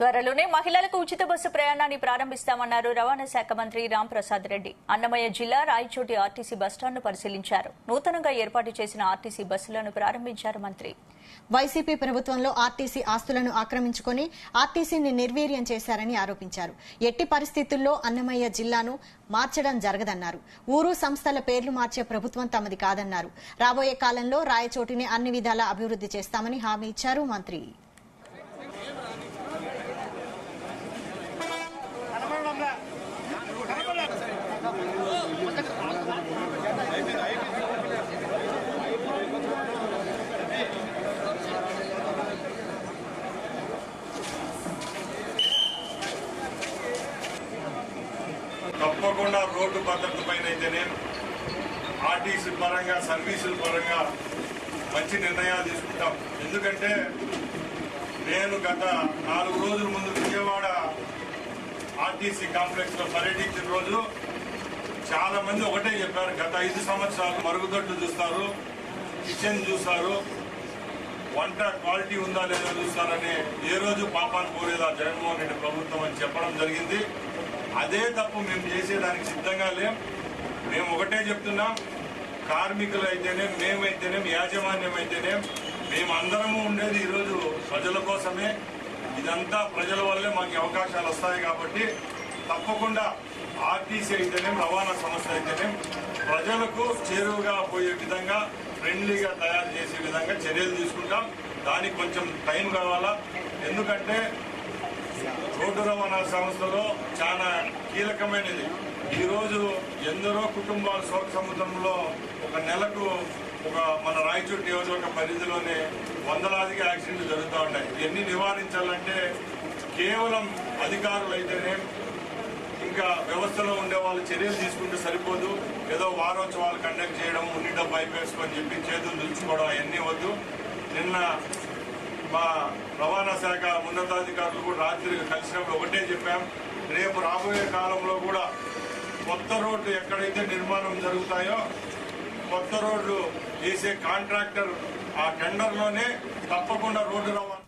త్వరలోనే మహిళలకు ఉచిత బస్సు ప్రయాణాన్ని ప్రారంభిస్తామన్నారు రవాణా శాఖ మంత్రి రాంప్రసాద్ రెడ్డి. అన్నమయ్య జిల్లా రాయచోటి ఆర్టీసీ బస్టాండ్ను పరిశీలించారు. నూతనంగా ఏర్పాటు చేసిన ఆర్టీసీ బస్సులను ప్రారంభించారు మంత్రి. వైసీపీ ప్రభుత్వంలో ఆర్టీసీ ఆస్తులను ఆక్రమించుకుని ఆర్టీసీని నిర్వీర్యం చేశారని ఆరోపించారు. ఎట్టి పరిస్థితుల్లో అన్నమయ్య జిల్లాను మార్చడం జరగదన్నారు. ఊరు సంస్థల పేర్లు మార్చే ప్రభుత్వం తమది కాదన్నారు. రాబోయే కాలంలో రాయచోటిని అన్ని విధాలా అభివృద్ది చేస్తామని హామీ ఇచ్చారు మంత్రి. తప్పకుండా రోడ్డు భద్రత పైన అయితేనే ఆర్టీసీ పరంగా సర్వీసుల పరంగా మంచి నిర్ణయాలు తీసుకుంటాం. ఎందుకంటే నేను గత 4 రోజుల ముందు విజయవాడ ఆర్టీసీ కాంప్లెక్స్ లో పర్యటించిన రోజు చాలా మంది ఒకటే చెప్పారు, గత 5 సంవత్సరాలు మరుగుదొడ్లు చూస్తారు, కిచెన్ చూస్తారు, వంట క్వాలిటీ ఉందా లేదా చూస్తారని ఏ రోజు పాపాన్ని పోలేదు ఆ జగన్మోహన్ రెడ్డి ప్రభుత్వం అని చెప్పడం జరిగింది. అదే తప్పు మేము చేసేదానికి సిద్ధంగా లేం. మేము ఒకటే చెప్తున్నాం, కార్మికులు అయితేనే, మేమైతేనే, యాజమాన్యం అయితేనే, మేమందరము ఉండేది ఈరోజు ప్రజల కోసమే. ఇదంతా ప్రజల వల్లే మాకు అవకాశాలు వస్తాయి. కాబట్టి తప్పకుండా ఆర్టీసీ అయితేనే, రవాణా సంస్థ అయితేనే ప్రజలకు చేరువుగా పోయే విధంగా, ఫ్రెండ్లీగా తయారు చేసే విధంగా చర్యలు తీసుకుంటాం. దానికి కొంచెం టైం కావాలా. ఎందుకంటే రోడ్డు రవాణా సంస్థలో చాలా కీలకమైనది. ఈరోజు ఎందరో కుటుంబాలు శోక సముద్రంలో ఒక నెలకు మన రాయచోటి నియోజకవర్గ పరిధిలోనే వందలాదిగా యాక్సిడెంట్లు జరుగుతూ ఉన్నాయి. ఇవన్నీ నివారించాలంటే కేవలం అధికారులు అయితేనే, ఇంకా వ్యవస్థలో ఉండే వాళ్ళు చర్యలు తీసుకుంటే సరిపోదు. ఏదో వారోత్సవాలు కండక్ట్ చేయడం, ఉన్ని పైప్ వేసుకొని చెప్పి చేతులు దులుచుకోవడం అవన్నీ వద్దు. నిన్న మా రవాణా శాఖ ఉన్నతాధికారులు కూడా రాత్రి కలిసినప్పుడు ఒకటే చెప్పాం, రేపు రాబోయే కాలంలో కూడా కొత్త రోడ్లు ఎక్కడైతే నిర్మాణం జరుగుతాయో కొత్త రోడ్లు వేసే కాంట్రాక్టర్ ఆ టెండర్లోనే తప్పకుండా రోడ్డు రవాణా